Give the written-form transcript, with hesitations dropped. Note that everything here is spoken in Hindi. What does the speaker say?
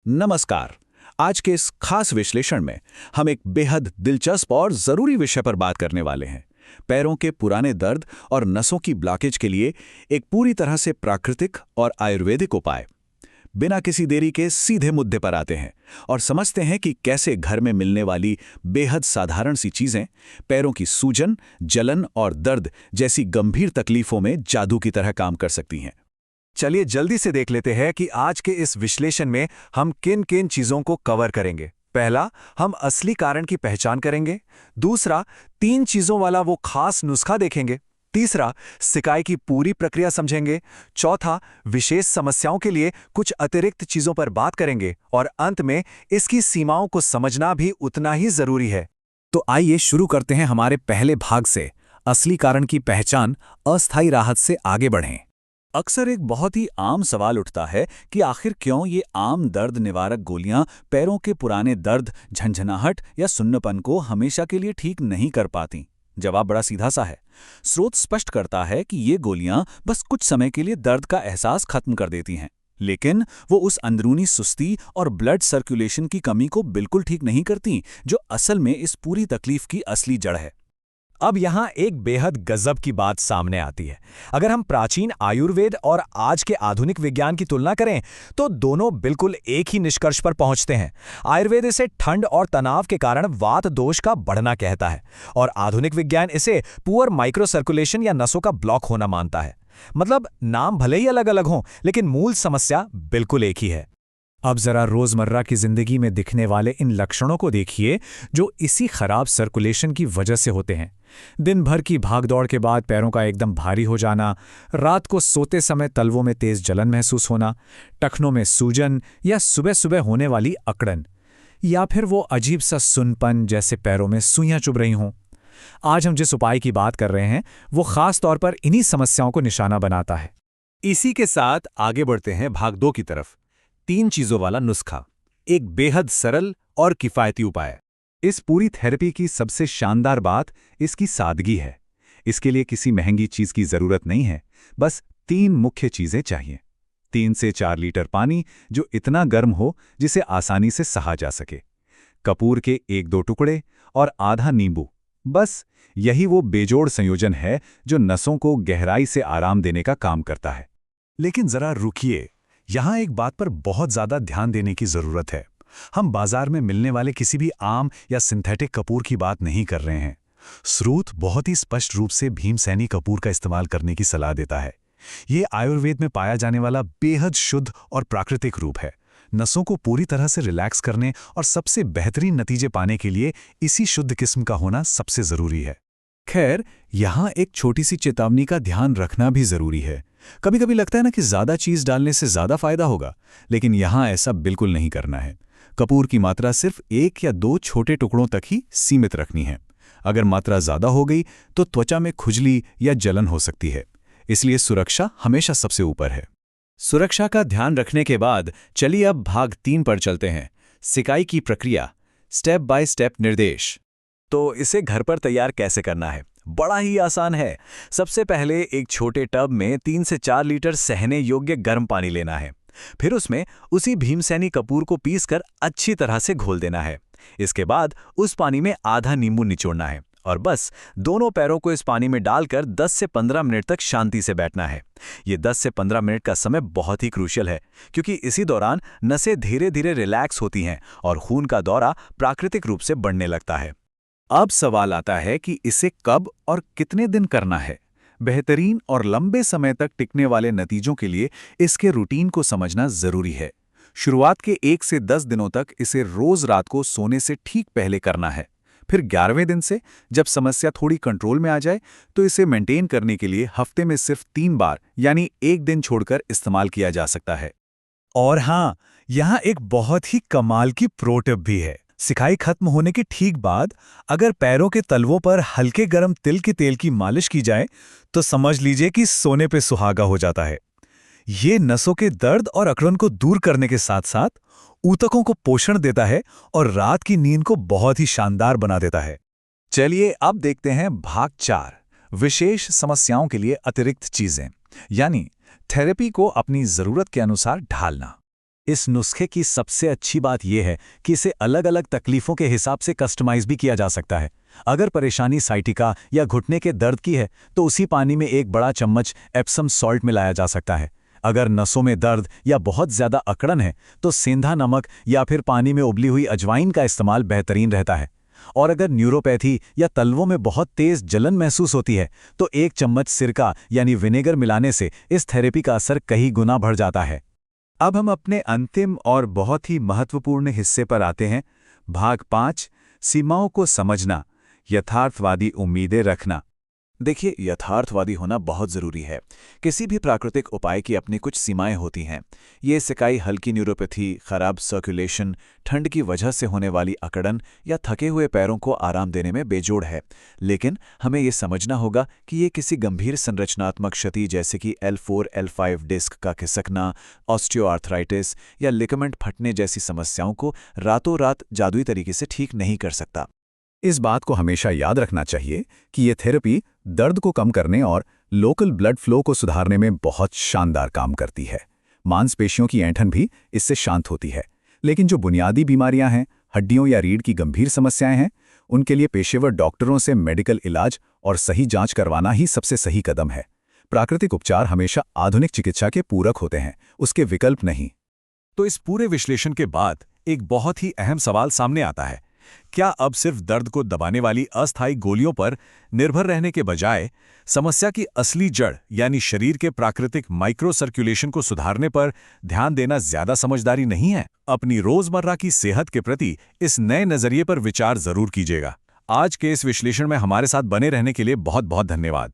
नमस्कार। आज के इस खास विश्लेषण में हम एक बेहद दिलचस्प और जरूरी विषय पर बात करने वाले हैं। पैरों के पुराने दर्द और नसों की ब्लॉकेज के लिए एक पूरी तरह से प्राकृतिक और आयुर्वेदिक उपाय। बिना किसी देरी के सीधे मुद्दे पर आते हैं और समझते हैं कि कैसे घर में मिलने वाली बेहद साधारण सी चीजें पैरों की सूजन, जलन और दर्द जैसी गंभीर तकलीफों में जादू की तरह काम कर सकती हैं। चलिए जल्दी से देख लेते हैं कि आज के इस विश्लेषण में हम किन किन चीजों को कवर करेंगे। पहला, हम असली कारण की पहचान करेंगे। दूसरा, 3 चीजों वाला वो खास नुस्खा देखेंगे। तीसरा, सिकाई की पूरी प्रक्रिया समझेंगे। चौथा, विशेष समस्याओं के लिए कुछ अतिरिक्त चीजों पर बात करेंगे। और अंत में इसकी सीमाओं को समझना भी उतना ही जरूरी है। तो आइए शुरू करते हैं हमारे पहले भाग से, असली कारण की पहचान, अस्थायी राहत से आगे बढ़ें। अक्सर एक बहुत ही आम सवाल उठता है कि आखिर क्यों ये आम दर्द निवारक गोलियां पैरों के पुराने दर्द, झंझनाहट या सुन्नपन को हमेशा के लिए ठीक नहीं कर पाती। जवाब बड़ा सीधा सा है। स्रोत स्पष्ट करता है कि ये गोलियां बस कुछ समय के लिए दर्द का एहसास खत्म कर देती हैं, लेकिन वो उस अंदरूनी सुस्ती और ब्लड सर्कुलेशन की कमी को बिल्कुल ठीक नहीं करती, जो असल में इस पूरी तकलीफ की असली जड़ है। अब यहाँ एक बेहद गजब की बात सामने आती है। अगर हम प्राचीन आयुर्वेद और आज के आधुनिक विज्ञान की तुलना करें तो दोनों बिल्कुल एक ही निष्कर्ष पर पहुंचते हैं। आयुर्वेद इसे ठंड और तनाव के कारण वात दोष का बढ़ना कहता है और आधुनिक विज्ञान इसे पुअर माइक्रो सर्कुलेशन या नसों का ब्लॉक होना मानता है। मतलब नाम भले ही अलग अलग हों, लेकिन मूल समस्या बिल्कुल एक ही है। अब जरा रोजमर्रा की जिंदगी में दिखने वाले इन लक्षणों को देखिए, जो इसी खराब सर्कुलेशन की वजह से होते हैं। दिन भर की भागदौड़ के बाद पैरों का एकदम भारी हो जाना, रात को सोते समय तलवों में तेज जलन महसूस होना, टखनों में सूजन या सुबह सुबह होने वाली अकड़न, या फिर वो अजीब सा सुन्नपन जैसे पैरों में सुइयां चुभ रही हों। आज हम जिस उपाय की बात कर रहे हैं वो खास तौर पर इन्हीं समस्याओं को निशाना बनाता है। इसी के साथ आगे बढ़ते हैं भाग 2 की तरफ। 3 चीजों वाला नुस्खा, एक बेहद सरल और किफायती उपाय। इस पूरी थेरेपी की सबसे शानदार बात इसकी सादगी है। इसके लिए किसी महंगी चीज की जरूरत नहीं है, बस 3 मुख्य चीजें चाहिए। 3 से 4 लीटर पानी जो इतना गर्म हो जिसे आसानी से सहा जा सके, कपूर के 1-2 टुकड़े और आधा नींबू। बस यही वो बेजोड़ संयोजन है जो नसों को गहराई से आराम देने का काम करता है। लेकिन जरा रुकिए, यहाँ एक बात पर बहुत ज्यादा ध्यान देने की जरूरत है। हम बाजार में मिलने वाले किसी भी आम या सिंथेटिक कपूर की बात नहीं कर रहे हैं। स्रोत बहुत ही स्पष्ट रूप से भीमसेनी कपूर का इस्तेमाल करने की सलाह देता है। ये आयुर्वेद में पाया जाने वाला बेहद शुद्ध और प्राकृतिक रूप है। नसों को पूरी तरह से रिलैक्स करने और सबसे बेहतरीन नतीजे पाने के लिए इसी शुद्ध किस्म का होना सबसे जरूरी है। खैर, यहाँ एक छोटी सी चेतावनी का ध्यान रखना भी जरूरी है। कभी कभी लगता है ना कि ज्यादा चीज डालने से ज्यादा फायदा होगा, लेकिन यहाँ ऐसा बिल्कुल नहीं करना है। कपूर की मात्रा सिर्फ 1 या 2 छोटे टुकड़ों तक ही सीमित रखनी है। अगर मात्रा ज्यादा हो गई तो त्वचा में खुजली या जलन हो सकती है, इसलिए सुरक्षा हमेशा सबसे ऊपर है। सुरक्षा का ध्यान रखने के बाद चलिए अब भाग 3 पर चलते हैं, सिकाई की प्रक्रिया, स्टेप बाय स्टेप निर्देश। तो इसे घर पर तैयार कैसे करना है? बड़ा ही आसान है। सबसे पहले एक छोटे टब में 3 से 4 लीटर सहने योग्य गर्म पानी लेना है। फिर उसमें उसी भीमसेनी कपूर को पीसकर अच्छी तरह से घोल देना है। इसके बाद उस पानी में आधा नींबू निचोड़ना है और बस दोनों पैरों को इस पानी में डालकर 10 से 15 मिनट तक शांति से बैठना है। ये 10 से 15 मिनट का समय बहुत ही क्रूशियल है, क्योंकि इसी दौरान नसें धीरे धीरे रिलैक्स होती हैं और खून का दौरा प्राकृतिक रूप से बढ़ने लगता है। अब सवाल आता है कि इसे कब और कितने दिन करना है। बेहतरीन और लंबे समय तक टिकने वाले नतीजों के लिए इसके रूटीन को समझना जरूरी है। शुरुआत के 1 से 10 दिनों तक इसे रोज रात को सोने से ठीक पहले करना है। फिर 11वें दिन से जब समस्या थोड़ी कंट्रोल में आ जाए तो इसे मेंटेन करने के लिए हफ्ते में सिर्फ 3 बार यानी 1 दिन छोड़कर इस्तेमाल किया जा सकता है। और हाँ, यहाँ एक बहुत ही कमाल की प्रो टिप भी है। सिकाई खत्म होने के ठीक बाद अगर पैरों के तलवों पर हल्के गर्म तिल के तेल की मालिश की जाए तो समझ लीजिए कि सोने पे सुहागा हो जाता है। ये नसों के दर्द और अकड़न को दूर करने के साथ साथ ऊतकों को पोषण देता है और रात की नींद को बहुत ही शानदार बना देता है। चलिए अब देखते हैं भाग 4, विशेष समस्याओं के लिए अतिरिक्त चीजें, यानी थेरेपी को अपनी जरूरत के अनुसार ढालना। इस नुस्खे की सबसे अच्छी बात यह है कि इसे अलग-अलग तकलीफों के हिसाब से कस्टमाइज भी किया जा सकता है। अगर परेशानी साइटिका या घुटने के दर्द की है तो उसी पानी में एक बड़ा चम्मच एप्सम सॉल्ट मिलाया जा सकता है। अगर नसों में दर्द या बहुत ज़्यादा अकड़न है तो सेंधा नमक या फिर पानी में उबली हुई अजवाइन का इस्तेमाल बेहतरीन रहता है। और अगर न्यूरोपैथी या तलवों में बहुत तेज जलन महसूस होती है तो एक चम्मच सिरका यानी विनेगर मिलाने से इस थेरेपी का असर कई गुना बढ़ जाता है। अब हम अपने अंतिम और बहुत ही महत्वपूर्ण हिस्से पर आते हैं। भाग 5, सीमाओं को समझना, यथार्थवादी उम्मीदें रखना। देखिए, यथार्थवादी होना बहुत ज़रूरी है। किसी भी प्राकृतिक उपाय की अपनी कुछ सीमाएं होती हैं। ये सिकाई हल्की न्यूरोपैथी, खराब सर्कुलेशन, ठंड की वजह से होने वाली अकड़न या थके हुए पैरों को आराम देने में बेजोड़ है। लेकिन हमें ये समझना होगा कि ये किसी गंभीर संरचनात्मक क्षति जैसे कि L4, L5 डिस्क का खिसकना, ऑस्टियोआर्थराइटिस या लिगामेंट फटने जैसी समस्याओं को रातों रात जादुई तरीके से ठीक नहीं कर सकता। इस बात को हमेशा याद रखना चाहिए कि ये थेरेपी दर्द को कम करने और लोकल ब्लड फ्लो को सुधारने में बहुत शानदार काम करती है। मांसपेशियों की ऐंठन भी इससे शांत होती है। लेकिन जो बुनियादी बीमारियां हैं, हड्डियों या रीढ़ की गंभीर समस्याएं हैं, उनके लिए पेशेवर डॉक्टरों से मेडिकल इलाज और सही जांच करवाना ही सबसे सही कदम है। प्राकृतिक उपचार हमेशा आधुनिक चिकित्सा के पूरक होते हैं, उसके विकल्प नहीं। तो इस पूरे विश्लेषण के बाद एक बहुत ही अहम सवाल सामने आता है। क्या अब सिर्फ दर्द को दबाने वाली अस्थायी गोलियों पर निर्भर रहने के बजाय समस्या की असली जड़ यानी शरीर के प्राकृतिक माइक्रो सर्कुलेशन को सुधारने पर ध्यान देना ज्यादा समझदारी नहीं है? अपनी रोजमर्रा की सेहत के प्रति इस नए नजरिए पर विचार जरूर कीजिएगा। आज के इस विश्लेषण में हमारे साथ बने रहने के लिए बहुत बहुत धन्यवाद।